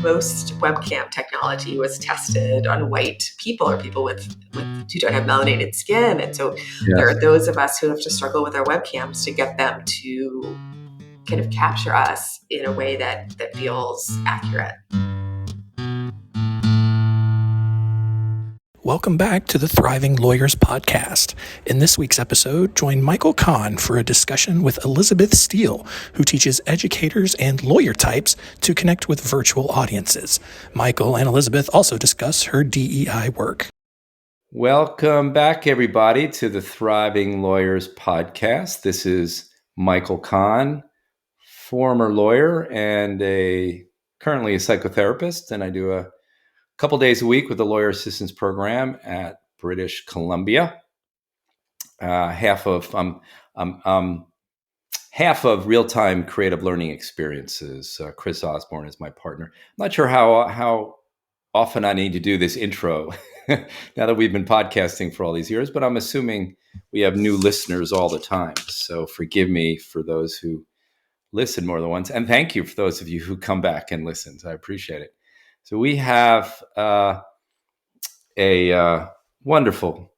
most webcam technology was tested on white people or people with who don't have melanated skin. And so there are those of us who have to struggle with our webcams to get them to kind of capture us in a way that feels accurate. Welcome back to the Thriving Lawyers Podcast. In this week's episode, join Michael Kahn for a discussion with Elizabeth Steele, who teaches educators and lawyer types to connect with virtual audiences. Michael and Elizabeth also discuss her DEI work. Welcome back, everybody, to the Thriving Lawyers Podcast. This is Michael Kahn, former lawyer and currently a psychotherapist, and I do a couple days a week with the Lawyer Assistance Program at British Columbia. Half of real-time creative learning experiences. Chris Osborne is my partner. I'm not sure how often I need to do this intro now that we've been podcasting for all these years, but I'm assuming we have new listeners all the time. So forgive me for those who listen more than once, and thank you for those of you who come back and listen. I appreciate it. So we have a wonderful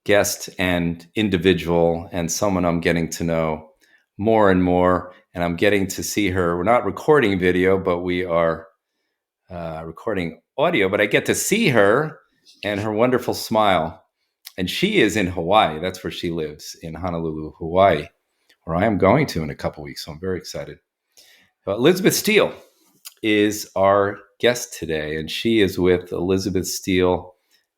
guest and individual, and someone I'm getting to know more and more, and I'm getting to see her. We're not recording video, but we are recording audio, but I get to see her and her wonderful smile. And she is in Hawaii. That's where she lives, in Honolulu, Hawaii, where I am going to in a couple weeks. So I'm very excited. Elizabeth Steele is our guest today, and she is with Elizabeth Steele,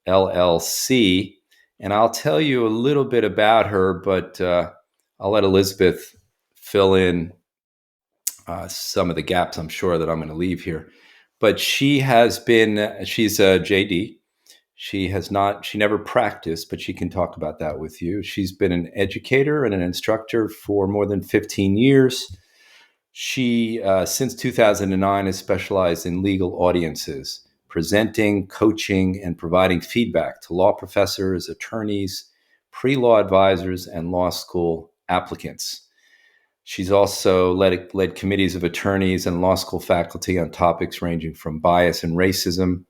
LLC. And I'll tell you a little bit about her, but I'll let Elizabeth fill in some of the gaps I'm sure that I'm going to leave here. But she's a JD. She never practiced, but she can talk about that with you. She's been an educator and an instructor for more than 15 years. She, since 2009, has specialized in legal audiences, presenting, coaching, and providing feedback to law professors, attorneys, pre-law advisors, and law school applicants. She's also led committees of attorneys and law school faculty on topics ranging from bias and racism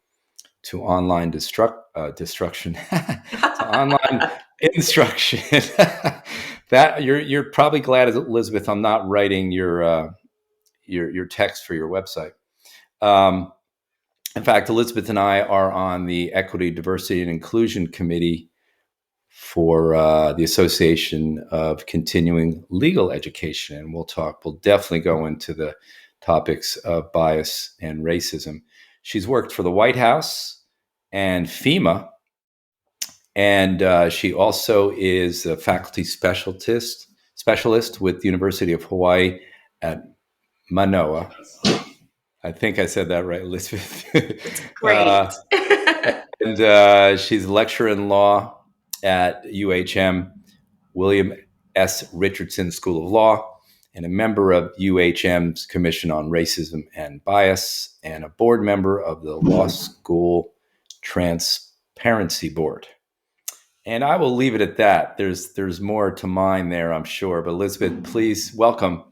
to online destruction, to online instruction. That you're probably glad, Elizabeth, I'm not writing your text for your website. In fact, Elizabeth and I are on the Equity, Diversity, and Inclusion Committee for the Association of Continuing Legal Education, and we'll definitely go into the topics of bias and racism. She's worked for the White House and FEMA, and she also is a faculty specialist with the University of Hawaii at Manoa. I think I said that right, Elizabeth. It's great. And she's a lecturer in law at UHM, William S. Richardson School of Law, and a member of UHM's Commission on Racism and Bias, and a board member of the Law School Transparency Board. And I will leave it at that. There's more to mine there, I'm sure. But Elizabeth, please welcome,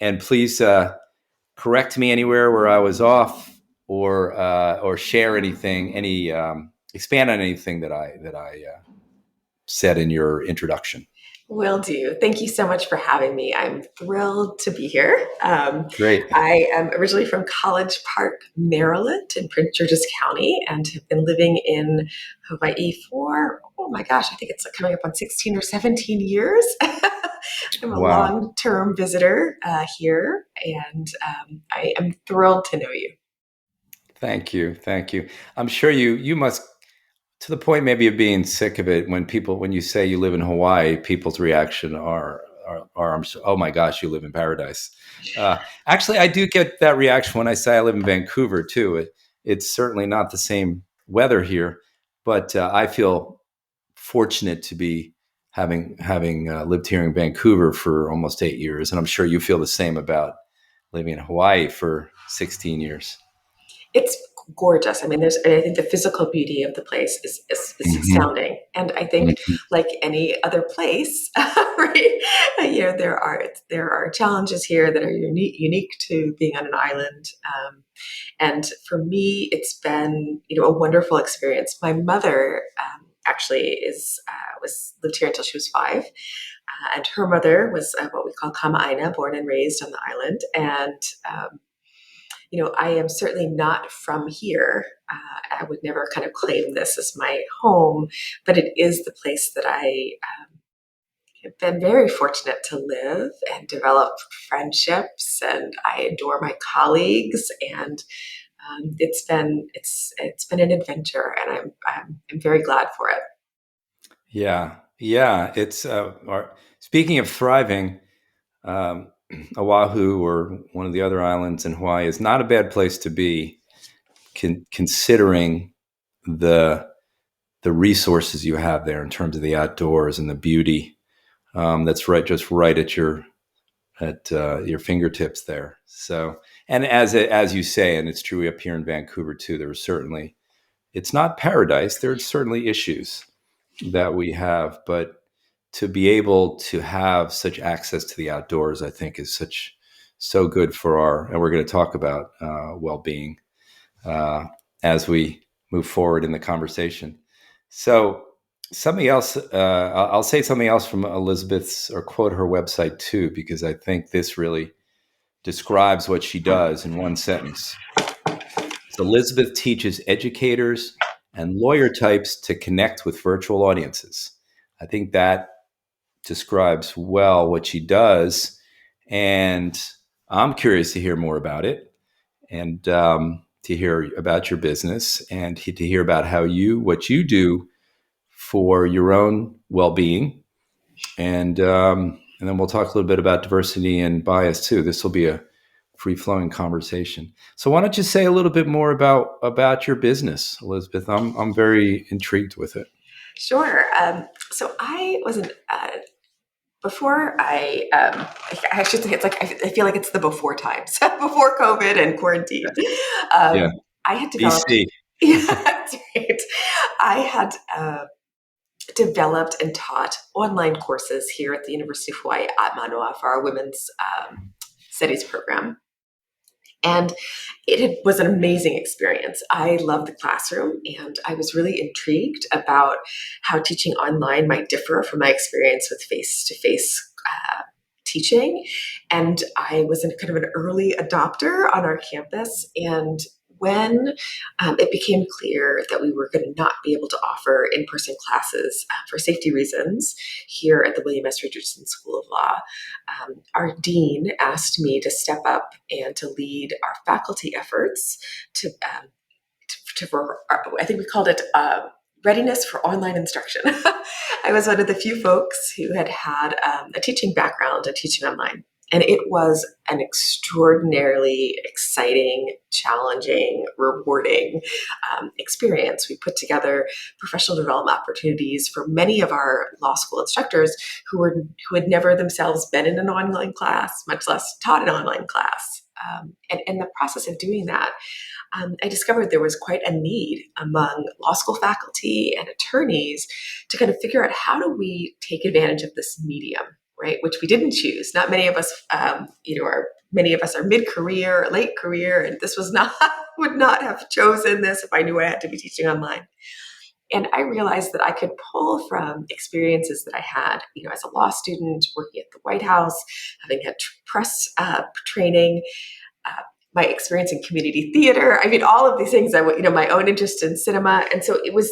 and please correct me anywhere where I was off, or share anything, expand on anything that I said in your introduction. Will do. Thank you so much for having me. I'm thrilled to be here. Great. I am originally from College Park, Maryland, in Prince George's County, and have been living in Hawaii for, oh my gosh, I think it's coming up on 16 or 17 years. I'm a long-term visitor here, and I am thrilled to know you. Thank you. I'm sure you must, to the point maybe of being sick of it, when you say you live in Hawaii, people's reaction are oh my gosh, you live in paradise. Actually, I do get that reaction when I say I live in Vancouver too. It's certainly not the same weather here, but I feel fortunate to be having lived here in Vancouver for almost 8 years, and I'm sure you feel the same about living in Hawaii for 16 years. It's gorgeous. I mean, I think the physical beauty of the place is Hmm. astounding. And I think, Hmm. like any other place, right? There are challenges here that are unique to being on an island. And for me, it's been a wonderful experience. My mother actually is was lived here until she was 5, and her mother was what we call Kama'aina, born and raised on the island. And I am certainly not from here. I would never kind of claim this as my home, but it is the place that I have been very fortunate to live and develop friendships, and I adore my colleagues, and it's been an adventure, and I'm very glad for it. Yeah, yeah. Speaking of thriving, um, Oahu or one of the other islands in Hawaii is not a bad place to be, considering the the resources you have there in terms of the outdoors and the beauty. That's just right at your fingertips there. So, and as you say, and it's true up here in Vancouver too. There are certainly, it's not paradise. There are certainly issues that we have, but to be able to have such access to the outdoors, I think, is so good for our. And we're going to talk about well-being uh, as we move forward in the conversation. So, something else, I'll say something else from Elizabeth's, or quote her website too, because I think this really describes what she does in one sentence. So Elizabeth teaches educators and lawyer types to connect with virtual audiences. I think that describes well what she does. And I'm curious to hear more about it, and to hear about your business, and to hear about what you do for your own well-being. And then we'll talk a little bit about diversity and bias too. This will be a free-flowing conversation. So why don't you say a little bit more about your business, Elizabeth? I'm very intrigued with it. Sure. So I wasn't before I should say it's like I feel like it's the before times before COVID and quarantine. Yeah, I had developed. BC. Yeah, that's right. I had developed and taught online courses here at the University of Hawaii at Manoa for our women's studies program. And was an amazing experience. I loved the classroom, and I was really intrigued about how teaching online might differ from my experience with face-to-face teaching. And I was kind of an early adopter on our campus. And when it became clear that we were going to not be able to offer in-person classes for safety reasons here at the William S. Richardson School of Law, our dean asked me to step up and to lead our faculty efforts to, I think we called it readiness for online instruction. I was one of the few folks who had a teaching background and teaching online. And it was an extraordinarily exciting, challenging, rewarding experience. We put together professional development opportunities for many of our law school instructors who had never themselves been in an online class, much less taught an online class. And in the process of doing that, I discovered there was quite a need among law school faculty and attorneys to kind of figure out, how do we take advantage of this medium, right? Which we didn't choose. Not many of us, many of us are mid-career, late career, and this was not would not have chosen this if I knew I had to be teaching online. And I realized that I could pull from experiences that I had, as a law student, working at the White House, having had press training, uh, my experience in community theater. I mean, all of these things. My own interest in cinema, and so it was.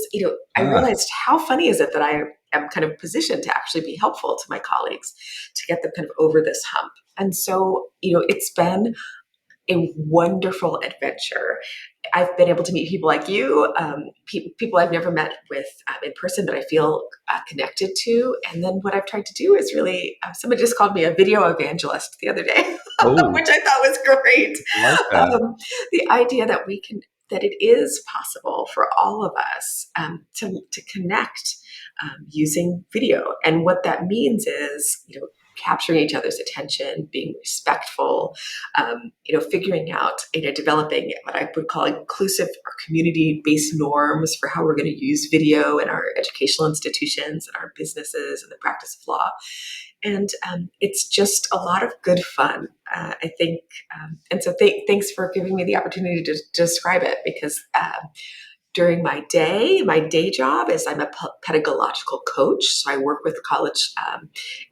I Ah, realized, how funny is it that I am kind of positioned to actually be helpful to my colleagues, to get them kind of over this hump. And so, it's been a wonderful adventure. I've been able to meet people like you, people I've never met with in person, but I feel connected to. And then what I've tried to do is really, somebody just called me a video evangelist the other day, oh, which I thought was great. I like that. The idea that it is possible for all of us to connect using video. And what that means is, capturing each other's attention, being respectful, figuring out, developing what I would call inclusive or community-based norms for how we're going to use video in our educational institutions and our businesses and the practice of law. And it's just a lot of good fun, I think. And so thanks for giving me the opportunity to describe it, because during my day job is I'm a pedagogical coach. So I work with college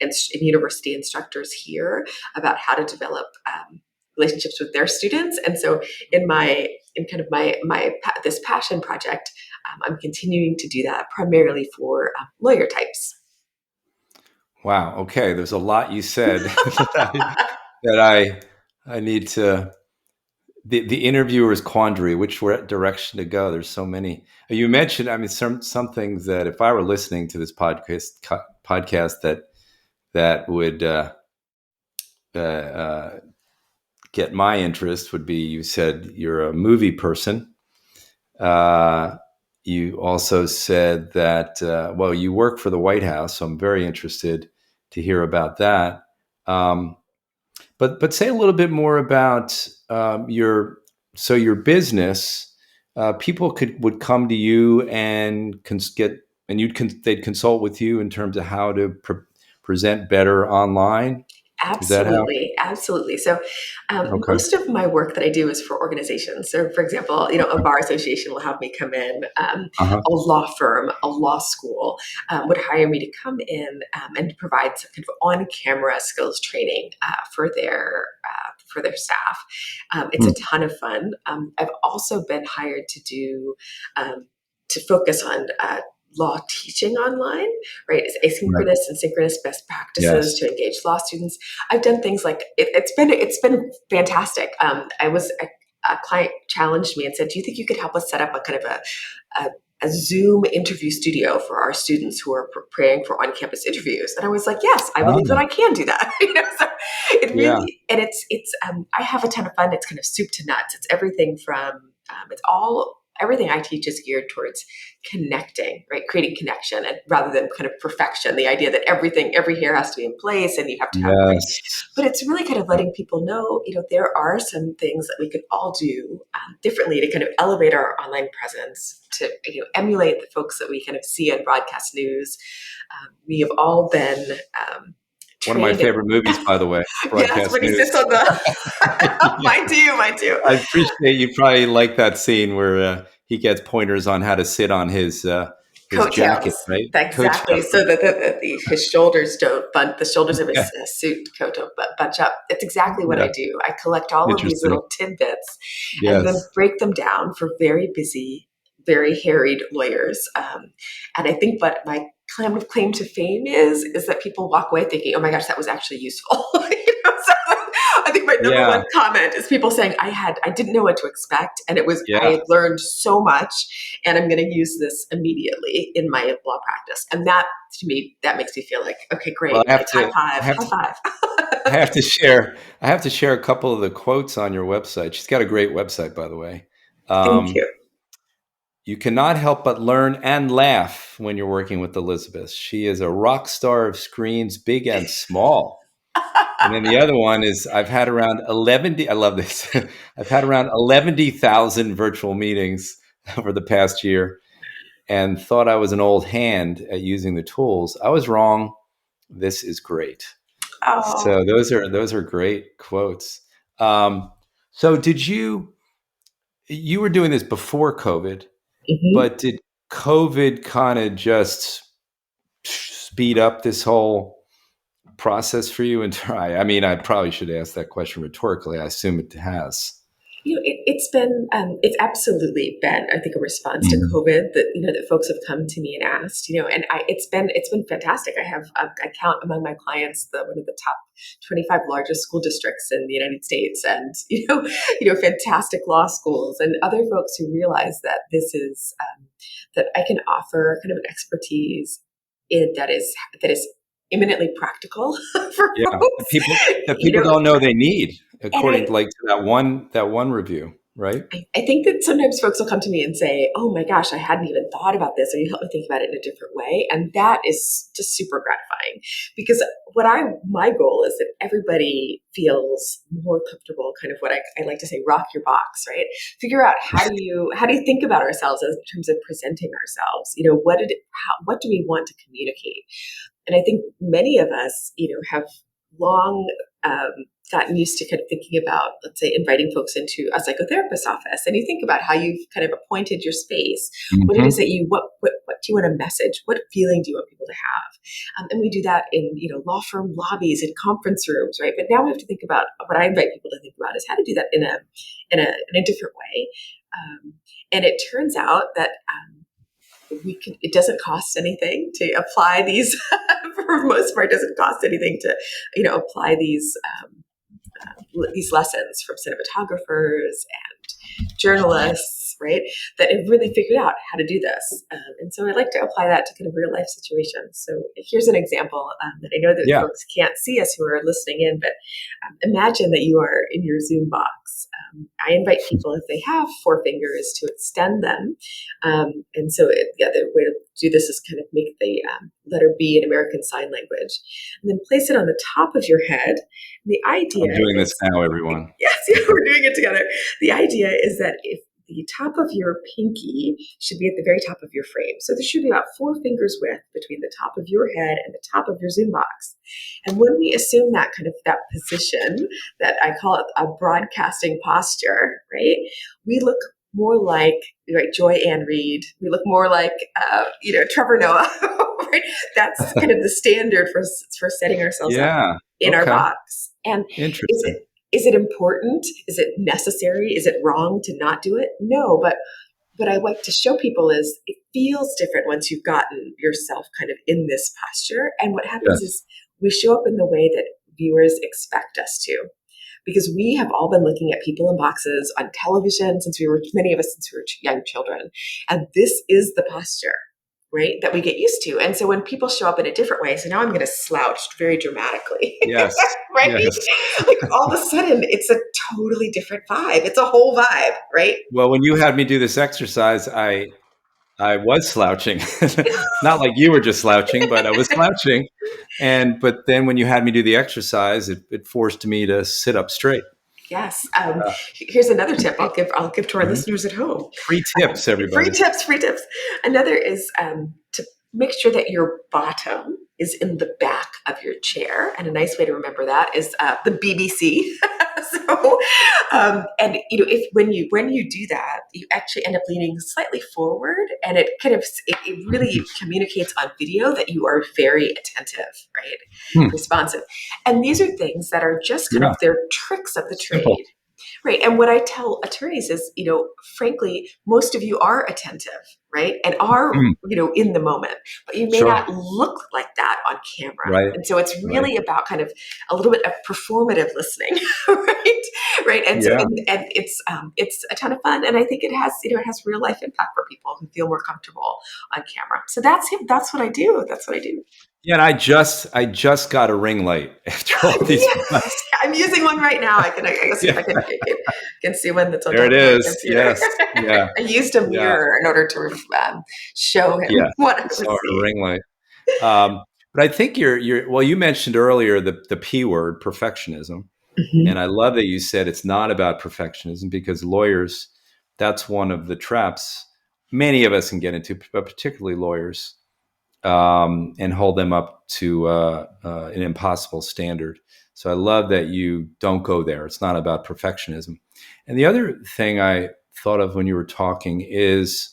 and university instructors here about how to develop relationships with their students. And so in kind of my this passion project, I'm continuing to do that primarily for lawyer types. Wow. Okay. There's a lot you said that I need to. The interviewer's quandary, which direction to go. There's so many. You mentioned, I mean, some things that if I were listening to this podcast that would get my interest would be, you said you're a movie person. You also said that, well, you work for the White House, so I'm very interested to hear about that. But say a little bit more about your business. People would come to you and they'd consult with you in terms of how to present better online. Is that how? Absolutely. So Okay. most of my work that I do is for organizations. So for example, a bar association will have me come in, Uh-huh. a law firm, a law school would hire me to come in and provide some kind of on-camera skills training for their staff. It's a ton of fun. I've also been hired to focus on law teaching online, right? Right. Asynchronous and synchronous best practices Yes. to engage law students. I've done things like it's been fantastic. A client challenged me and said, "Do you think you could help us set up a kind of a Zoom interview studio for our students who are preparing for on-campus interviews?" And I was like, "Yes, I believe that Oh, I can do that." So it yeah. really, and it's I have a ton of fun. It's kind of soup to nuts. It's everything from everything I teach is geared towards connecting, right? Creating connection, and rather than kind of perfection, the idea that every hair has to be in place and you have to have great. Yes. But it's really kind of letting people know, there are some things that we could all do differently to kind of elevate our online presence, to emulate the folks that we kind of see on broadcast news. We have all been One of my trained in. favorite movies, by the way, Yes, broadcast when he news. sits on the. Yeah. Mine too. I appreciate you probably like that scene where he gets pointers on how to sit on his jacket, Coattails. right? Exactly. Coattails. So that his shoulders don't bunch, the shoulders of Yeah. his suit coat don't bunch up. It's exactly what Yeah. I do. I collect all of these Interesting. little tidbits and then Yes. break them down for very busy, very harried lawyers. And I think what my claim to fame is that people walk away thinking, "Oh my gosh, that was actually useful." So I think my number Yeah. one comment is people saying, I didn't know what to expect, and Yeah. I learned so much, and I'm going to use this immediately in my law practice." And that, to me, that makes me feel like, okay, Well, great, like high five, I have high to, I five. have to share, I have to share a couple of the quotes on your website. She's got a great website, by the way. Thank Um, you. you cannot help but learn and laugh when you're working with Elizabeth. She is a rock star of screens, big and small. And then the other one is, I've had around 11, I love this. I've had around 11,000 virtual meetings over the past year and thought I was an old hand at using the tools. I was wrong. This is great. Oh, So those are great quotes. So you were doing this before COVID, mhm. but did COVID kind of just speed up this whole process for you? And try. I mean, I probably should ask that question rhetorically. I assume it has. It's absolutely been, I think, a response to Mhm. COVID that folks have come to me and asked, and it's been fantastic. I count among my clients one of the top 25 largest school districts in the United States, and fantastic law schools and other folks who realize that that I can offer kind of an expertise that is eminently practical for Yeah, folks, the people don't know they need, and according to like to that one review. right? I think that sometimes folks will come to me and say, "Oh my gosh, I hadn't even thought about this. Or you helped me think about it in a different way." And that is just super gratifying because my goal is that everybody feels more comfortable, kind of what I like to say, rock your box, right? Figure out how do you think about ourselves in terms of presenting ourselves? What do we want to communicate? And I think many of us, have long um, gotten used to kind of thinking about, let's say, inviting folks into a psychotherapist's office, and you think about how you've kind of appointed your space. What it is Mm-hmm. that what do you want to message? What feeling do you want people to have? And we do that in law firm lobbies and conference rooms, right? But now we have to think about what I invite people to think about is how to do that in a different way. And it turns out that it doesn't cost anything to apply these for the most part. It doesn't cost anything to apply these lessons from cinematographers and journalists, right, that have really figured out how to do this. And so I like to apply that to kind of real life situations. So here's an example that I know that Yeah. folks can't see us who are listening in, but imagine that you are in your Zoom box. I invite people, if they have four fingers, to extend them. And so the other way to do this is kind of make the letter B in American Sign Language, and then place it on the top of your head. The idea I'm doing this is, now, everyone. yes, yeah, we're doing it together. The idea is that if the top of your pinky should be at the very top of your frame. So there should be about 4 fingers width between the top of your head and the top of your Zoom box. And when we assume that kind of that position, that I call it a broadcasting posture, right? We look more like, right, Joy Ann Reid. We look more like, Trevor Noah, right? That's kind of the standard for setting ourselves up Yeah. in our Okay. box. And is Interesting. it important? Is it necessary? Is it wrong to not do it? No, but what I like to show people is it feels different once you've gotten yourself kind of in this posture. And what happens Yes. is we show up in the way that viewers expect us to. Because we have all been looking at people in boxes on television many of us since we were young children. And this is the posture, right, that we get used to. And so when people show up in a different way, so now I'm going to slouch very dramatically, Yes. right? Yes. Like all of a sudden, it's a totally different vibe. It's a whole vibe, right? Well, when you had me do this exercise, I was slouching. Not like you were just slouching, but I was slouching. But then when you had me do the exercise, it forced me to sit up straight. Yes. Here's another tip I'll give to our Mhm. listeners at home. Free tips, Free everybody. tips, free tips. Another is to make sure that your bottom is in the back of your chair. And a nice way to remember that is the BBC. So, and if when you do that, you actually end up leaning slightly forward, and it really communicates on video that you are very attentive, right, Hmm. responsive. And these are things that are just kind Yeah. of they're tricks of the Simple. trade. Right. And what I tell attorneys is, frankly, most of you are attentive, right? And are, Hmm. in the moment, but you may Sure. not look like that on camera. Right. And so it's Right. really about kind of a little bit of performative listening, right? Right. And so, Yeah. and it's a ton of fun. And I think it has real life impact for people who feel more comfortable on camera. So that's what I do. That's what I do. Yeah. And I just got a ring light after all these Yes, months. I'm using one right now. I can see if Yeah. I can see one that's on There top it of my is. computer. Yes. Yeah. I used a Yeah. mirror in order to show him Yes. what I I was saw her seeing. ring light. But I think well, you mentioned earlier the P word, perfectionism. Mhm. And I love that you said it's not about perfectionism, because lawyers, that's one of the traps many of us can get into, but particularly lawyers, and hold them up to an impossible standard. So I love that you don't go there. It's not about perfectionism. And the other thing I thought of when you were talking is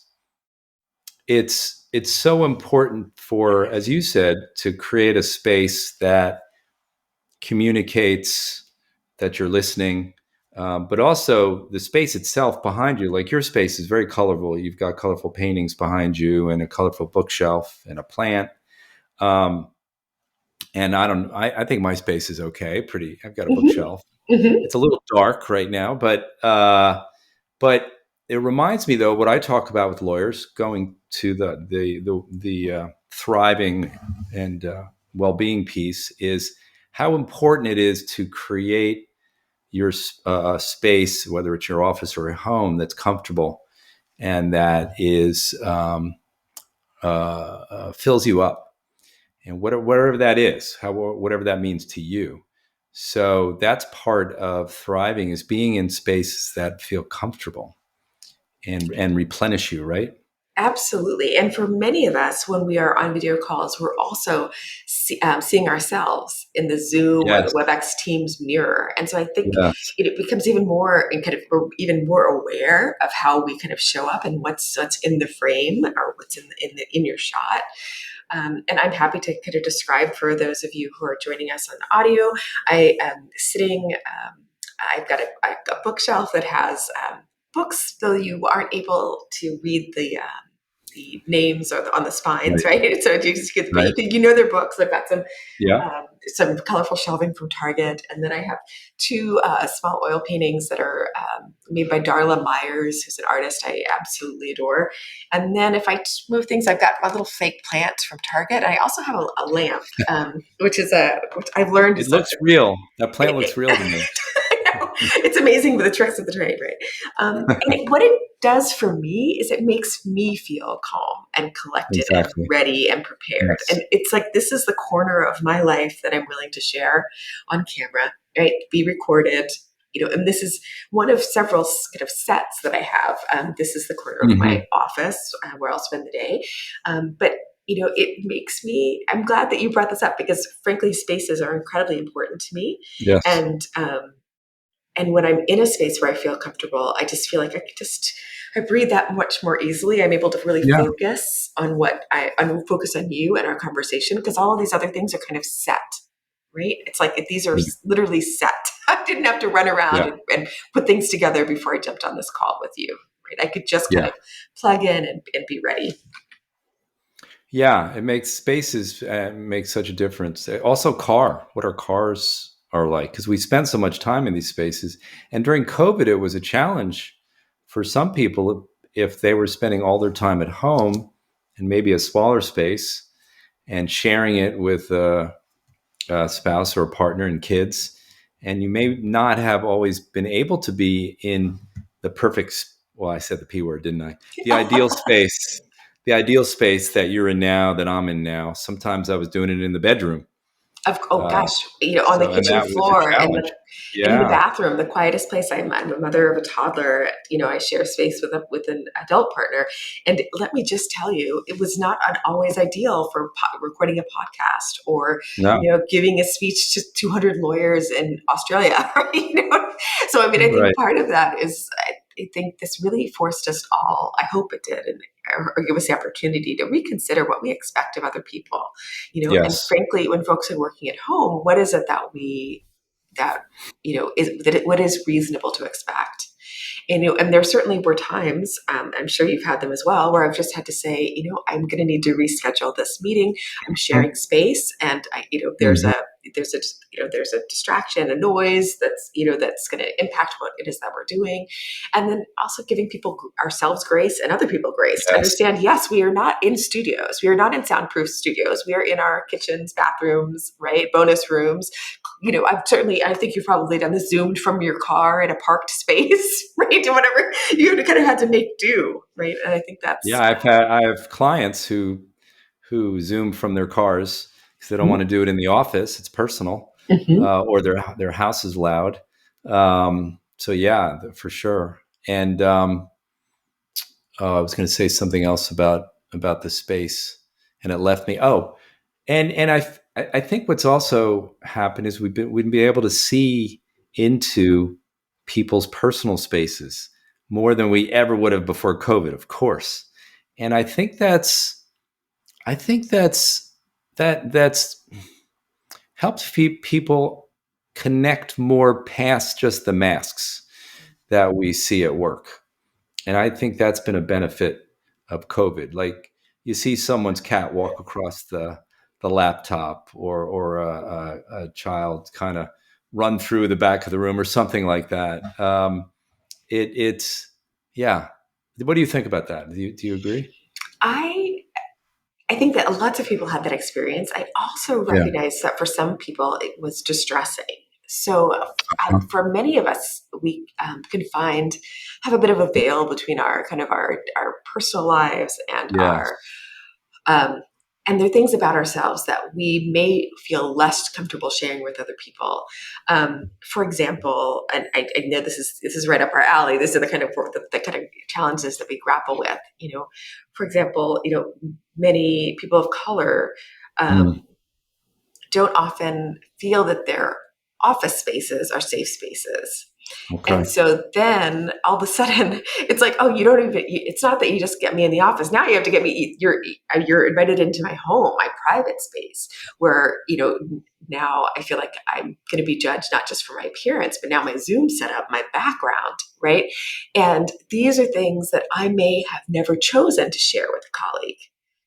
it's so important for, as you said, to create a space that communicates that you're listening, but also the space itself behind you. Like your space is very colorful. You've got colorful paintings behind you and a colorful bookshelf and a plant. Um, and I think my space is okay. Pretty. I've got a Mhm. bookshelf. Mhm. It's a little dark right now, but it reminds me, though, what I talk about with lawyers, going to the thriving and well-being piece, is how important it is to create your space, whether it's your office or a home, that's comfortable and that is fills you up, and whatever that is, whatever that means to you. So that's part of thriving, is being in spaces that feel comfortable and replenish you, right? Absolutely. And for many of us, when we are on video calls, we're also seeing ourselves in the Zoom or the Yes. WebEx Teams mirror. And so I think Yes. it becomes even more and kind of we're even more aware of how we kind of show up and what's in the frame or what's in your shot. And I'm happy to kind of describe for those of you who are joining us on audio. I am sitting. I've got a bookshelf that has books, though you aren't able to read the names or on the spines, Right. right? So you just get, but Right. you know their books. I've got Yeah. some colorful shelving from Target, and then I have two small oil paintings that are made by Darla Myers, who's an artist I absolutely adore. And then if I move things, I've got a little fake plant from Target. I also have a lamp, which I've learned It is looks real. That plant looks it, real to me. it's amazing the tricks of the trade, right? What it does for me is it makes me feel calm and collected and Exactly. ready and prepared. Yes. And it's like this is the corner of my life that I'm willing to share on camera, right? Be recorded. And this is one of several kind of sets that I have. This is the corner of my Hmm. office where I'll spend the day. But it makes me. I'm glad that you brought this up because, frankly, spaces are incredibly important to me, Yes. and and when I'm in a space where I feel comfortable, I just feel like I breathe that much more easily. I'm able to really Yeah. focus focus on you and our conversation because all of these other things are kind of set, right? It's like these are literally set. I didn't have to run around Yeah. and put things together before I jumped on this call with you, right? I could just kind Yeah. of plug in and be ready. Yeah. It makes spaces make such a difference. Also, what our cars are like, because we spend so much time in these spaces. And during COVID, it was a challenge for some people if they were spending all their time at home and maybe a smaller space and sharing it with a spouse or a partner and kids, and you may not have always been able to be in the perfect, well, I said the P word, didn't I? The ideal space, the ideal space that you're in now, that I'm in now. Sometimes I was doing it in the bedroom. Oh Uh, gosh, on the and kitchen that was a floor challenge. in the Yeah. bathroom, the quietest place. I'm a mother of a toddler. I share space with an adult partner, and let me just tell you, it was not always ideal for recording a podcast or No. giving a speech to 200 lawyers in Australia. Right? So I mean, I think Right. part of that is. I think this really forced us all, I hope it did, or give us the opportunity to reconsider what we expect of other people. And Yes. frankly, when folks are working at home, what is it what is reasonable to expect? And there certainly were times, I'm sure you've had them as well, where I've just had to say, I'm going to need to reschedule this meeting. I'm sharing space, and Mhm. there's a distraction, a noise that's going to impact what it is that we're doing, and then also giving ourselves grace and other people grace to Yes. understand. Yes, we are not in studios. We are not in soundproof studios. We are in our kitchens, bathrooms, right, bonus rooms. I think you've probably done this zoomed from your car in a parked space, right? To whatever you kind of had to make do, right? And I think that's Yeah. I have clients who Zoom from their cars because they don't want to do it in the office. It's personal, Mhm. or their house is loud. So yeah, for sure. And I was going to say something else about the space, and it left me. Oh, and I think what's also happened is we'd be able to see into people's personal spaces more than we ever would have before COVID, of course. And I think that's helps people connect more past just the masks that we see at work. And I think that's been a benefit of COVID. Like you see someone's cat walk across the laptop, or a child kind of run through the back of the room or something like that. It's yeah. What do you think about that? Do you agree? I I think that lots of people had that experience. I also Yeah. recognize that for some people it was distressing. So for many of us, we have a bit of a veil between our kind of our personal lives and Yes. um, and there are things about ourselves that we may feel less comfortable sharing with other people. For example, and I know this is right up our alley. This is the kind of work the kind of challenges that we grapple with. For example, many people of color Mm. don't often feel that their office spaces are safe spaces. And Okay. so then all of a sudden it's like, oh, it's not that you just get me in the office. Now you have to get me, you're invited into my home, my private space where, now I feel like I'm going to be judged not just for my appearance, but now my Zoom setup, my background, right? And these are things that I may have never chosen to share with a colleague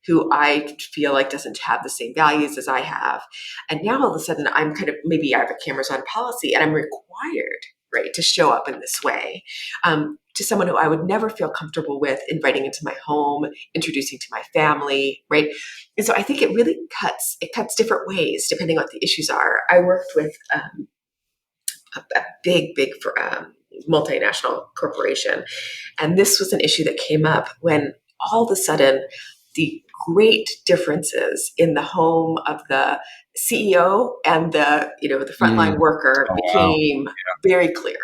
who I feel like doesn't have the same values as I have. And now all of a sudden I'm maybe I have a cameras on policy and I'm required, right, to show up in this way to someone who I would never feel comfortable with inviting into my home, introducing to my family, right? And so I think it cuts different ways depending on what the issues are. I worked with a big multinational corporation, and this was an issue that came up when all of a sudden the great differences in the home of the CEO and the Mm. frontline worker Oh, wow. became very clear,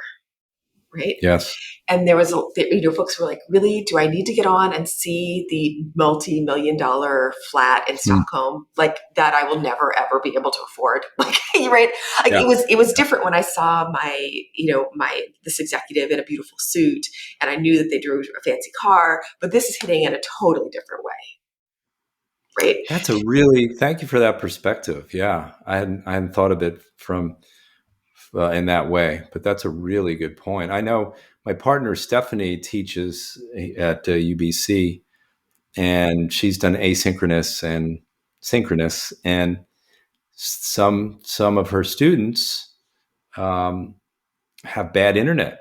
right? Yes. And there was, folks were like, really, do I need to get on and see the multi-million-dollar flat in Mm. Stockholm, like that I will never ever be able to afford? Like, right? Like Yeah. it was different when I saw this executive in a beautiful suit, and I knew that they drove a fancy car, but this is hitting in a totally different way, right? Thank you for that perspective. Yeah. I hadn't thought of it from in that way, but that's a really good point. I know my partner Stephanie teaches at UBC, and she's done asynchronous and synchronous, and some of her students um, have bad internet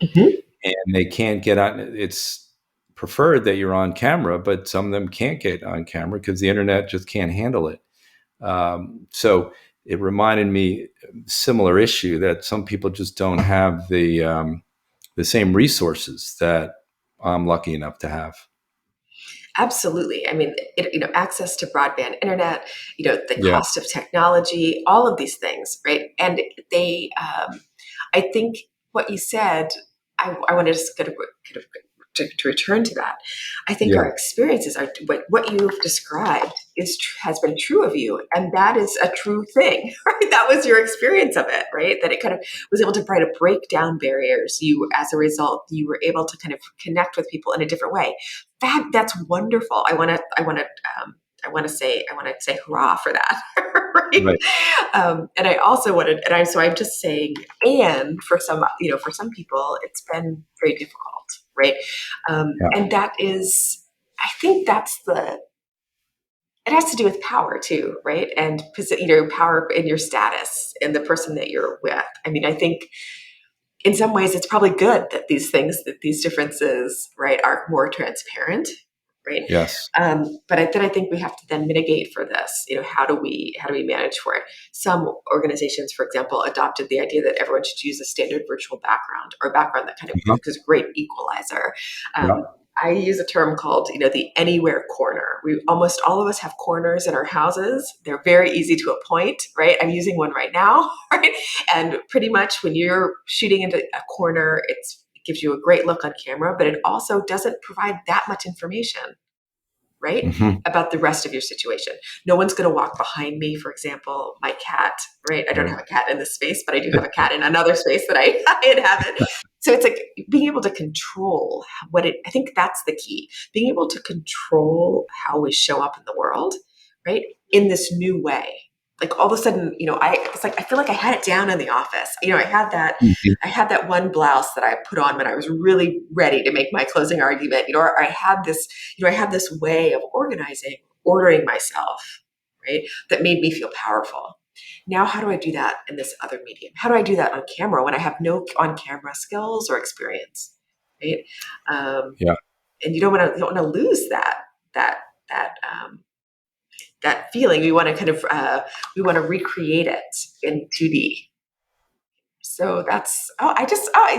Mm-hmm. and they can't get on. It's preferred that you're on camera, but some of them can't get on camera because the internet just can't handle it. So it reminded me similar issue that some people just don't have the same resources that I'm lucky enough to have. Absolutely. I mean, access to broadband internet, the Yeah. cost of technology, all of these things, right? And I think what you said, I want to just kind of to return to that. I think our Yeah. experiences are what you've described has been true of you, and that is a true thing, right? That was your experience of it, right? That it kind of was able to try to break down barriers. As a result, you were able to kind of connect with people in a different way. That's wonderful. I want to say hurrah for that, right? Right. And I also wanted, so I'm just saying, and for some people, it's been very difficult, right? Yeah. And that is, I think it has to do with power too, right? And power in your status and the person that you're with. I mean, I think in some ways it's probably good that these differences, right, are more transparent, right? Yes. Then I think we have to then mitigate for this. How do we manage for it? Some organizations, for example, adopted the idea that everyone should use a standard virtual background or a background that kind of Uh-huh. is a great equalizer. Yeah. I use a term called, the anywhere corner. We almost all of us have corners in our houses. They're very easy to appoint, right? I'm using one right now, right? And pretty much when you're shooting into a corner, it gives you a great look on camera, but it also doesn't provide that much information, right, Hmm. about the rest of your situation. No one's going to walk behind me, for example, my cat, right? I don't have a cat in this space, but I do have a cat in another space that I inhabit. So it's like being able to control I think that's the key, being able to control how we show up in the world, right, in this new way. Like all of a sudden, it's like I feel like I had it down in the office. Hmm. I had that one blouse that I put on when I was really ready to make my closing argument. Or I had this way of ordering myself, right, that made me feel powerful. Now, how do I do that in this other medium? How do I do that on camera when I have no on-camera skills or experience, right? Um, Yeah. and you don't want to lose that that that feeling. We want to recreate it in 2D. So that's,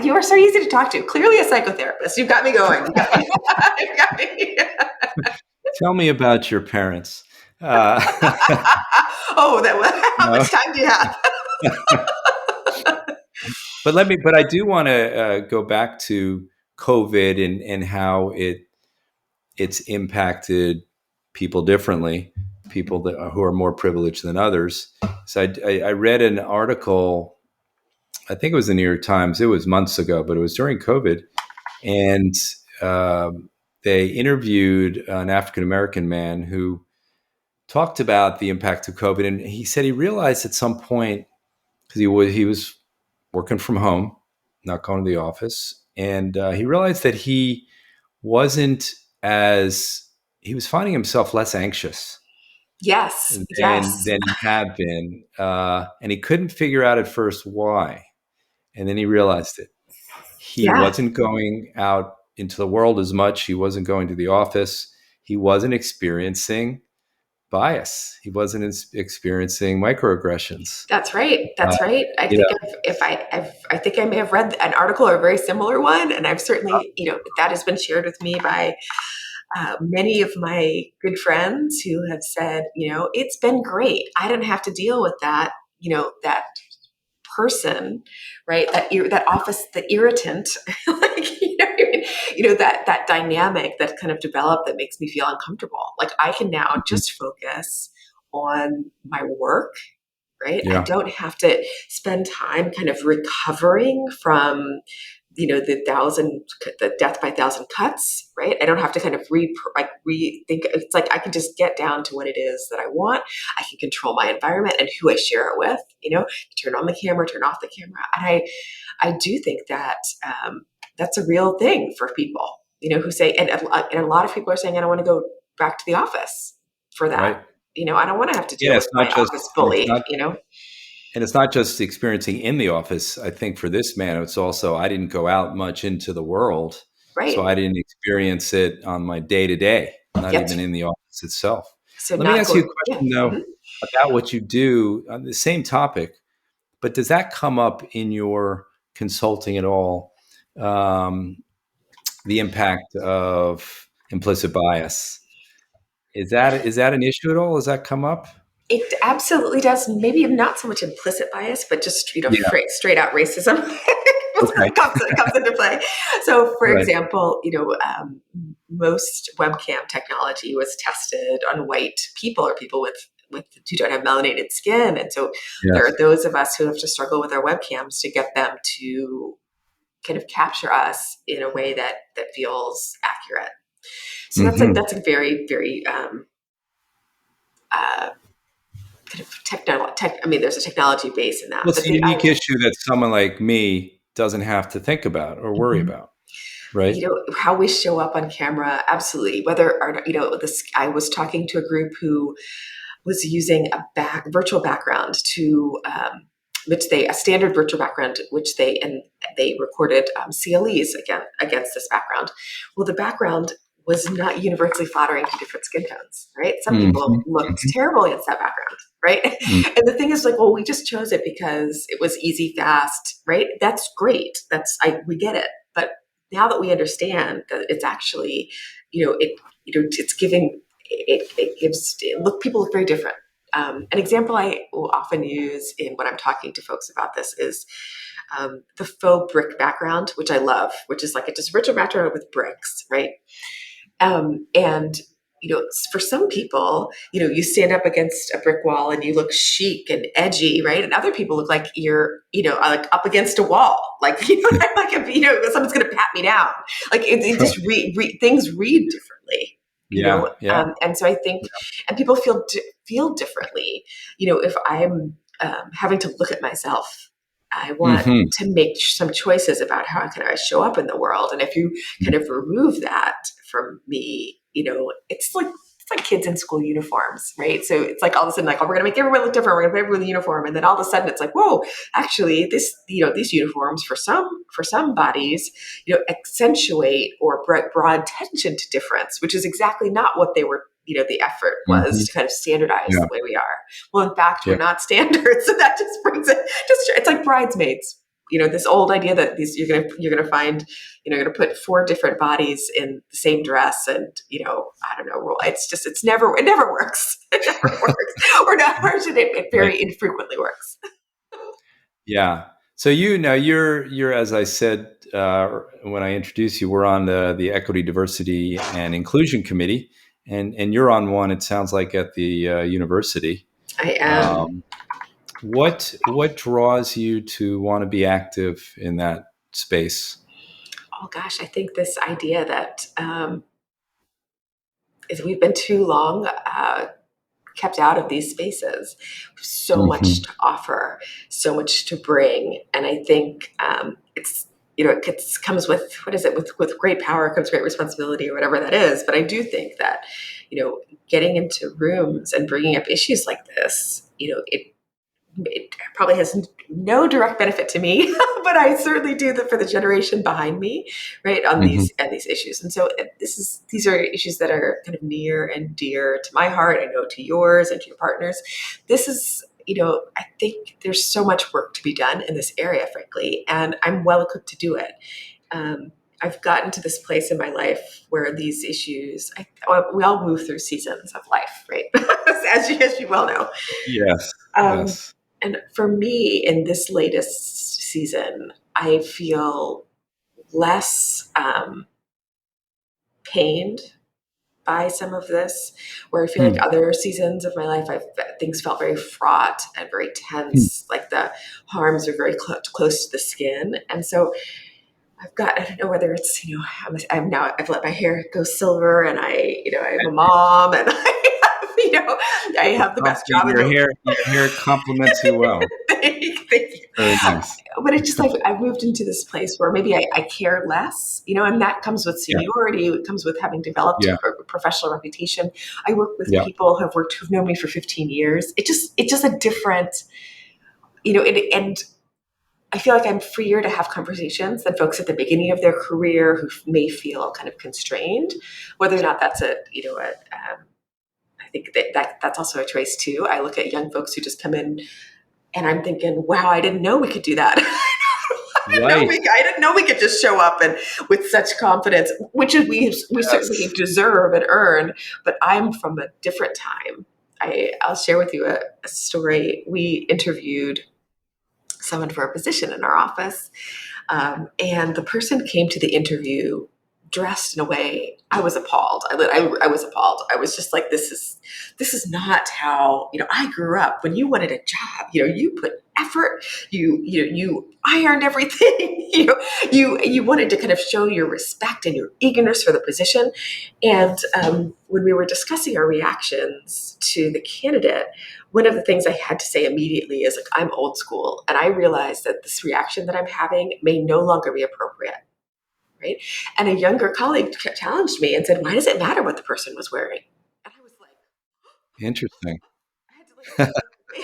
you are so easy to talk to. Clearly a psychotherapist. You've got me going. You've got me. You've got me. Tell me about your parents. Uh, Oh, how no. much time do you have? But I do want to go back to COVID and how it's impacted people differently, people who are more privileged than others. So I read an article, I think it was the New York Times. It was months ago, but it was during COVID, and they interviewed an African American man who talked about the impact of COVID, and he said he realized at some point, because he was working from home, not going to the office, and he realized that wasn't as he was finding himself less anxious Yes, yes, than he had been, and he couldn't figure out at first why. And then he realized it. He yeah, wasn't going out into the world as much. He wasn't going to the office. He wasn't experiencing bias. He wasn't experiencing microaggressions. that's right. Uh, That's right. I you think know, I think I may have read an article or a very similar one, and I've certainly, that has been shared with me by many of my good friends who have said, it's been great. I didn't have to deal with that, that person, right? That office, the irritant, like, what I mean? That dynamic that kind of developed that makes me feel uncomfortable. Like I can now mhm. just focus on my work, right? I Yeah. don't have to spend time kind of recovering from the death by thousand cuts, right? I don't have to kind of rethink. It's like I can just get down to what it is that I want. I can control my environment and who I share it with. Turn on the camera, turn off the camera, and I do think that that's a real thing for people. Who say, and a lot of people are saying, I don't want to go back to the office for that. Right. I don't want to have to deal Yeah. with my office bully. It's not just experiencing in the office. I think for this man, it's also I didn't go out much into the world, so Right? I didn't experience it on my day to day, not Yep. even in the office itself. So Let me not ask you a going. Yeah. question though Mhm. about what you do on the same topic, but does that come up in your consulting at all? Um, the impact of implicit bias is that an issue at all? Does that come up? It absolutely does. Maybe not so much implicit bias, but just Yeah. straight out racism Okay. comes into play. So, for Right. example, most webcam technology was tested on white people or people with who don't have melanated skin, and so there Yes. are those of us who have to struggle with our webcams to get them to kind of capture us in a way that feels accurate. So Hmm. that's a very very uh, kind of I mean, there's a technology base in that, Well, it's but a unique issue that someone like me doesn't have to think about or worry Mhm. about, right? How we show up on camera, absolutely. Whether or not, this, I was talking to a group who was using virtual background to, a standard virtual background, and they recorded CLEs against this background. Well, the background was not universally flattering to different skin tones, right? Some people Mhm, looked mhm, terrible against that background, right? mm, And the thing is, like, well, we just chose it because it was easy, fast, right? That's great. We get it. But now that we understand that it's actually, it's giving, it gives, people look very different. An example I will often use in when I'm talking to folks about this is the faux brick background, which I love, which is like just virtual background with bricks, right? And for some people, you stand up against a brick wall and you look chic and edgy, right? And other people look like you're, like up against a wall, like like if someone's going to pat me down. Like it just things read differently, yeah, yeah, and so I think, and people feel differently, if I'm having to look at myself. I want mhm, to make some choices about how can I show up in the world, and if you kind of remove that from me, it's like kids in school uniforms, right? So it's like all of a sudden, like, oh, we're gonna make everyone look different. We're gonna put everyone in the uniform, and then all of a sudden, it's like, whoa, actually, these uniforms for some bodies, accentuate or broad attention to difference, which is exactly not what they were. The effort was mhm, to kind of standardize yeah, the way we are. Well, in fact, we're yeah, not standard, so that just brings it. It's like bridesmaids. this old idea that you're gonna find, you're gonna put four different bodies in the same dress, and I don't know, it never works. It never works, or not, or it Right. very infrequently works. Yeah. So you're as I said when I introduced you, we're on the Equity, Diversity, and Inclusion Committee, and you're on one. It sounds like at the university. I am. Um, what draws you to want to be active in that space? Oh gosh, I think this idea that is we've been too long kept out of these spaces. So much Hmm. to offer, so much to bring, and I think comes with, what is it, with great power comes great responsibility, or whatever that is. But I do think that getting into rooms and bringing up issues like this, it probably has no direct benefit to me, but I certainly do that for the generation behind me, right, on Hmm. these issues. And so these are issues that are kind of near and dear to my heart. I know to yours and to your partners. This is, I think there's so much work to be done in this area, frankly, and I'm well equipped to do it. I've gotten to this place in my life where these issues, we all move through seasons of life, right? as you well know. Yes. Um, Yes. and for me, in this latest season, I feel less pained by some of this, where I feel like Hmm. other seasons of my life, things felt very fraught and very Hmm. tense, like the harms are very close to the skin. And so I don't know whether it's, I've let my hair go silver, and I'm a mom, and I have the best job in the Your hair compliments you well. Thank you. Very nice. But it's just, I've moved into this place where maybe I care less, and that comes with Yeah. seniority. It comes with having developed Yeah. a professional reputation. I work with Yeah. people who've known me for 15 years. It's just a different, and I feel like I'm freer to have conversations than folks at the beginning of their career who may feel kind of constrained, whether or not that's I think that's also a choice too. I look at young folks who just come in, and I'm thinking, wow, I didn't know we could do that. Right. I didn't know we could just show up and with such confidence, which is we certainly Yes. deserve and earn. But I'm from a different time. I'll share with you a story. We interviewed someone for a position in our office, and the person came to the interview dressed in a way I was appalled. I was appalled. I was just like, this is not how I grew up. When you wanted a job, you put effort. You ironed everything. You wanted to kind of show your respect and your eagerness for the position. And when we were discussing our reactions to the candidate, one of the things I had to say immediately is, like, I'm old school, and I realize that this reaction that I'm having may no longer be appropriate, right? And a younger colleague challenged me and said, "Why does it matter what the person was wearing?" And I was like, Interesting. I had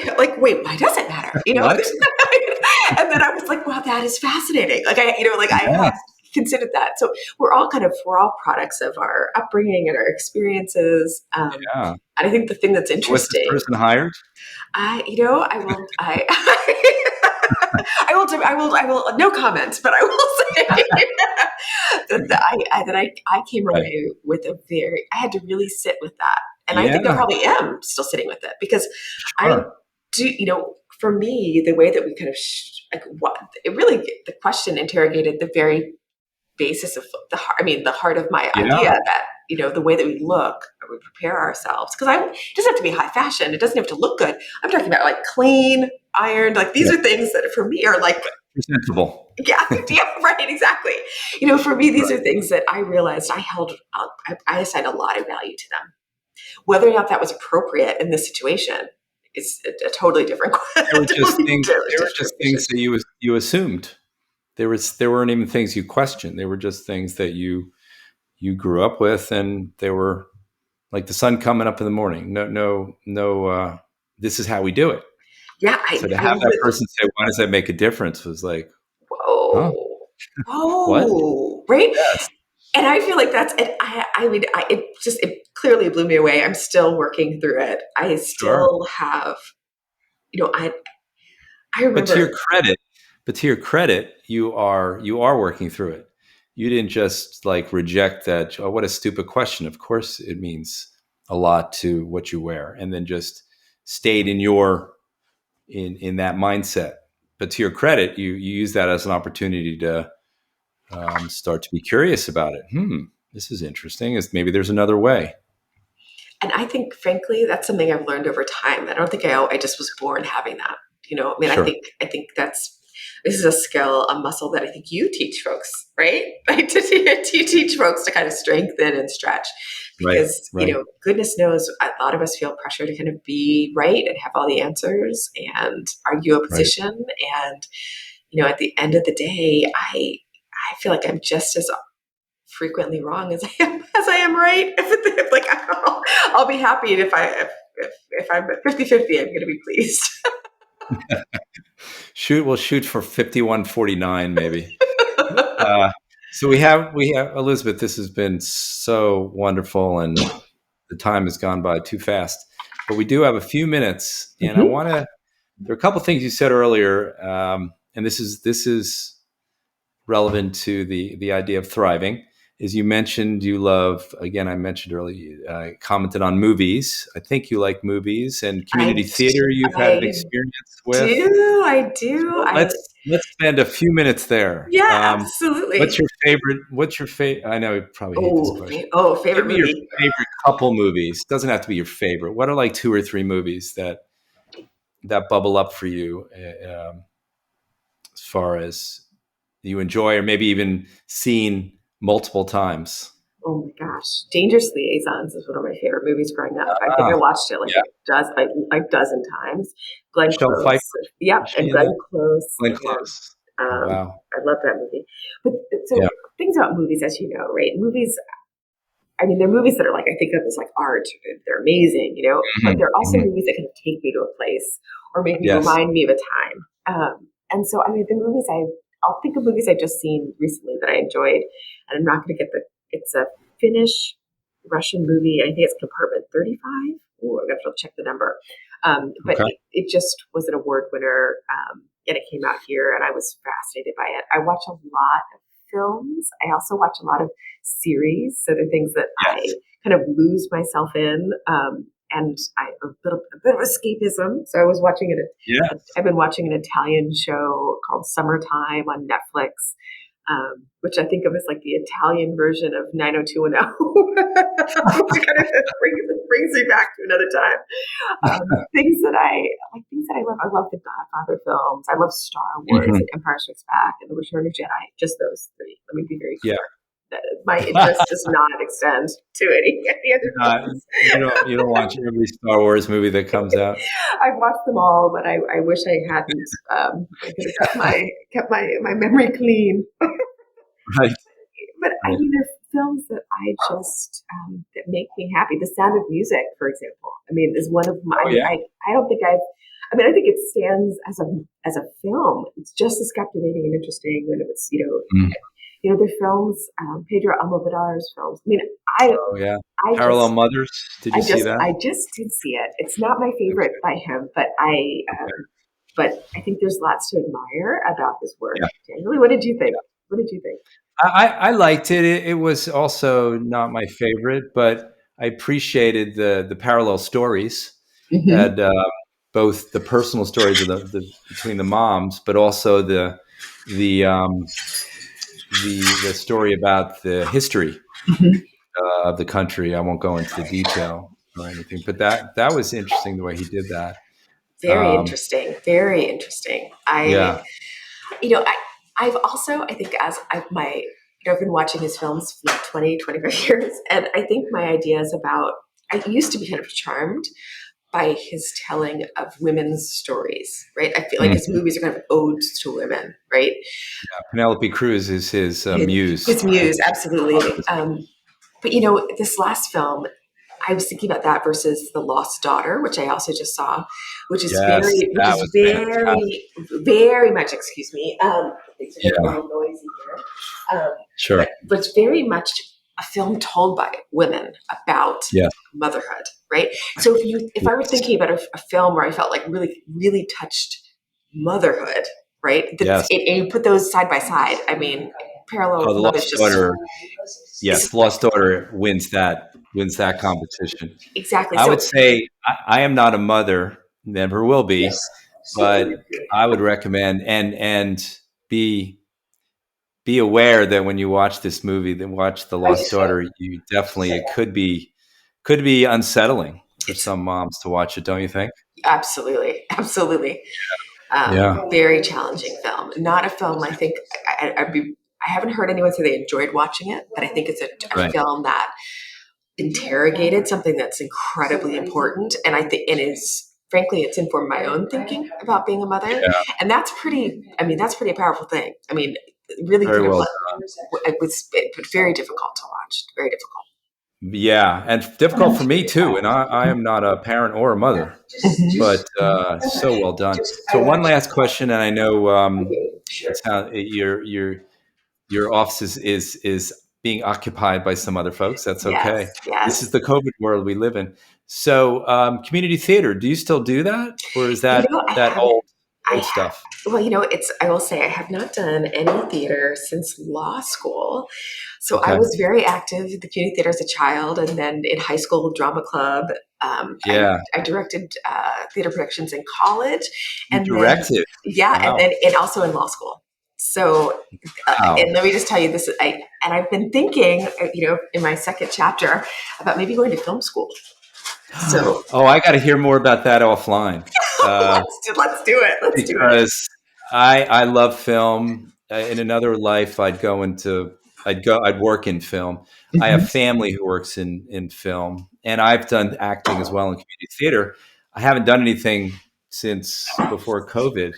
to like, wait, why does it matter? What? And then I was like, wow, that is fascinating. Like I Yeah. had considered that. So we're all products of our upbringing and our experiences. Yeah. And I think the thing that's Was this interesting, person hired? I will, no comment, but I will say that I came Right. away with I had to really sit with that. And I think I Yeah. probably am still sitting with it, because I Sure. do, for me, the way that we kind of, like, what it really, the question interrogated the very basis of the heart of my Yeah. idea that, the way that we look or we prepare ourselves. Because it doesn't have to be high fashion. It doesn't have to look good. I'm talking about, like, clean, ironed, like, these Yeah. are things that for me are like, Presentable. yeah, yeah, right, exactly. For me, these Right. are things that I realized I assigned a lot of value to them. Whether or not that was appropriate in this situation is a totally different They were just totally things. They were different just question. things that you assumed. There weren't even things you questioned. They were just things that you grew up with, and they were like the sun coming up in the morning. No, no, no. This is how we do it. Yeah, So to I have that really, person say, "Why does that make a difference?" was like, "Huh? whoa, What?" oh, right. Yes. And I feel like that's it. I mean, it clearly blew me away. I'm still working through it. I Sure. still have, I But to remember. your credit, But to your credit, you are working through it. You didn't just like reject that. Oh, what a stupid question. Of course, it means a lot to what you wear, and then just stayed in that mindset. But to your credit, you use that as an opportunity to start to be curious about it. This is interesting. Maybe there's another way. And I think, frankly, that's something I've learned over time. I don't think I just was born having that. I mean, Sure. I think this is a skill, a muscle that I think you teach folks, right? Like to teach folks to kind of strengthen and stretch, Right. because Right. goodness knows, a lot of us feel pressure to kind of be right and have all the answers and argue a Right. position. And at the end of the day, I feel like I'm just as frequently wrong as I am right. Like I'll be happy if I'm at 50-50, I'm going to be pleased. We'll shoot for 51-49 maybe. So we have Elizabeth. This has been so wonderful, and the time has gone by too fast. But we do have a few minutes, and I Mm-hmm. want to. There are a couple of things you said earlier, and this is relevant to the idea of thriving. Is you mentioned you love, again, I mentioned earlier, commented on movies. I think you like movies and community theater. You've had an I experience with. I do. So let's spend a few minutes there. Yeah, What's absolutely. your favorite? What's your favorite? I know you probably hate this question. Give Favorite me your movie. favorite couple movies. Doesn't have to be your favorite. What are like 2 or 3 movies that bubble up for you, as far as you enjoy, or maybe even seen multiple times? Oh my gosh, Dangerous Liaisons is one of my favorite movies growing up. I think Ah, I watched it yeah. like dozen times. Glenn Michelle Close, Pfeiffer. yep, Is she and in that? Glenn Close, Glenn man. Close. Oh wow. I love that movie. But Yeah. so things about movies, as you know, right? Movies, I mean, they're movies that are like, I think of as like art. They're amazing, but Mhm, they're also mhm. movies that kind of take me to a place or maybe Yes. remind me of a time. And so, I mean, I'll think of movies I've just seen recently that I enjoyed, and I'm not going to it's a Finnish Russian movie. I think it's Compartment 35. Oh, I'm going to have to check the number. But Okay. it just was an award winner, and it came out here, and I was fascinated by it. I watch a lot of films. I also watch a lot of series. So the things that I Yes. kind of lose myself in, and a bit of escapism. So I was watching Yes. I've been watching an Italian show called Summertime on Netflix, which I think of as like the Italian version of 90210. It kind of brings me back to another time. Things that I love. I love the Godfather films. I love Star Wars, Mhm. like Empire Strikes Back and The Return of Jedi. Just those three. Let me be very Yeah. clear. My interest does not extend to any other Not, films. you don't watch every Star Wars movie that comes out. I've watched them all, but I wish I hadn't. I could have kept my memory clean. Right. But I Right. mean, there are films that I just that make me happy. The Sound of Music, for example. I mean, is one of my. Oh yeah. I don't think I've. I mean, I think it stands as a film. It's just as captivating and interesting when it was, Mm. the films, Pedro Almodovar's films. I mean, I Oh yeah. I Parallel just Mothers. Did you see that? I just did see it. It's not my favorite Okay. by him, Okay. but I think there's lots to admire about his work. Yeah. Daniel, what did you think? What did you think? I liked it. It was also not my favorite, but I appreciated the parallel stories. Mm-hmm. Had both the personal stories of the between the moms, but also the um, the story about the history Mm-hmm. of the country. I won't go into the detail or anything, but that was interesting the way he did that. Very Um, interesting. Very interesting. yeah. You know, I, I've also, I think, I've been watching his films for like 20, 25 years, and I think my ideas about, I used to be kind of charmed by his telling of women's stories, right? I feel like his Mhm. movies are kind of odes to women, right? Penelope Cruz is his muse. His muse, absolutely. Artistic. But this last film, I was thinking about that versus The Lost Daughter, which I also just saw, Yes, which that is was fantastic. very much, excuse me, things are getting a Yeah, little noisy here, sure. but it's very much a film told by women about Yeah, motherhood, right? So if I were yes. thinking about a film where I felt like really, really touched motherhood, right? Yes. And you put those side by side. I mean, Parallel Oh, with the Love is Lost just Daughter. Yes, the Lost Daughter wins that competition. exactly. I So would say I am not a mother, never will be, but I would recommend and be be aware that when you watch this movie, then watch The Lost Daughter, you definitely it could be unsettling for it's some moms to watch it, don't you think? absolutely, absolutely. Yeah. Very challenging film. Not a film I think I haven't heard anyone say they enjoyed watching it, but I think it's a Right. film that interrogated something that's incredibly important, and I think it is. Frankly, it's informed my own thinking about being a mother, Yeah. and that's pretty. I mean, that's pretty powerful thing. I mean, really Very could have. well. It was very difficult to watch. Very difficult. Yeah, and difficult for me too. And I am not a parent or a mother, but so well done. So one last question, and I know it's how your office is being occupied by some other folks. That's Yes, okay. This is yes. the COVID world we live in. So community theater, do you still do that, or is You that know, that old I stuff? well, it's. I will say I have not done any theater since law school. So I Okay. was very active in the community theater as a child, and then in high school drama club. Yeah, I directed theater productions in college, you and then directed. yeah, Wow. and also in law school. So, and Wow. let me just tell you this: I've been thinking, in my second chapter about maybe going to film school. So Oh, I got to hear more about that offline. Uh, let's do it. Let's do it. because I love film. In another life, I'd work in film. I have family who works in film, and I've done acting as well in community theater. I haven't done anything since before COVID,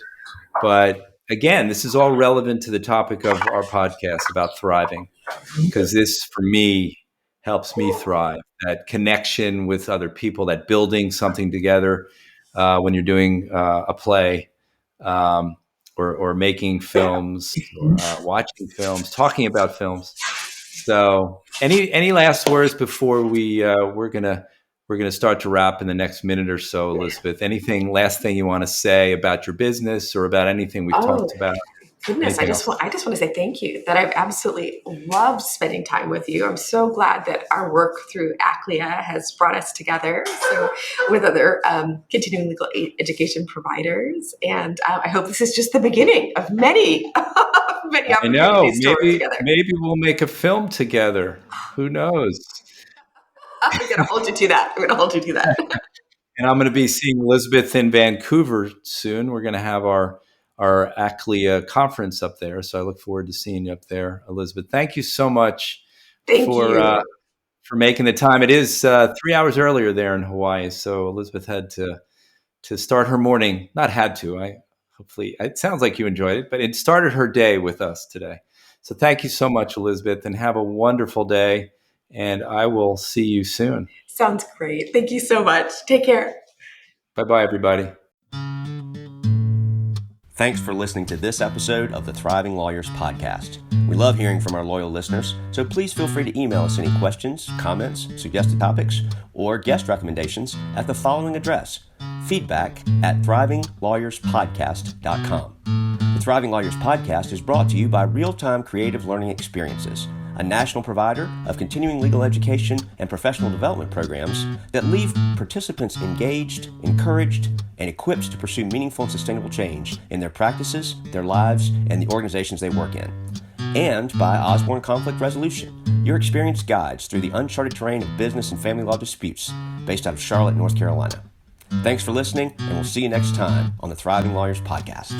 but again, this is all relevant to the topic of our podcast about thriving, because this for me helps me thrive. That connection with other people, that building something together when you're doing a play, um, or making films, or watching films, talking about films. So, any last words before we're gonna start to wrap in the next minute or so, Elizabeth? Anything last thing you want to say about your business or about anything we've Oh, talked about? goodness, Anything else? I just want to say thank you. That I've absolutely loved spending time with you. I'm so glad that our work through ACLIA has brought us together. So with other continuing legal education providers, and I hope this is just the beginning of many many I know. opportunities to work together. Maybe we'll make a film together. Who knows? I'm going to hold you to that. I'm going to hold you to that. And I'm going to be seeing Elizabeth in Vancouver soon. We're going to have our ACLIA conference up there, so I look forward to seeing you up there, Elizabeth. Thank you so much Thank for you. making the time. It is 3 hours earlier there in Hawaii, so Elizabeth had to start her morning. Not had to. I hopefully it sounds like you enjoyed it, but it started her day with us today. So thank you so much, Elizabeth, and have a wonderful day. And I will see you soon. Sounds great. Thank you so much. Take care. Bye bye, everybody. Thanks for listening to this episode of the Thriving Lawyers Podcast. We love hearing from our loyal listeners, so please feel free to email us any questions, comments, suggested topics, or guest recommendations at the following address: feedback@thrivinglawyerspodcast.com. The Thriving Lawyers Podcast is brought to you by Real-Time Creative Learning Experiences, a national provider of continuing legal education and professional development programs that leave participants engaged, encouraged, and equipped to pursue meaningful and sustainable change in their practices, their lives, and the organizations they work in. And by Osborne Conflict Resolution, your experienced guides through the uncharted terrain of business and family law disputes, based out of Charlotte, North Carolina. Thanks for listening, and we'll see you next time on the Thriving Lawyers Podcast.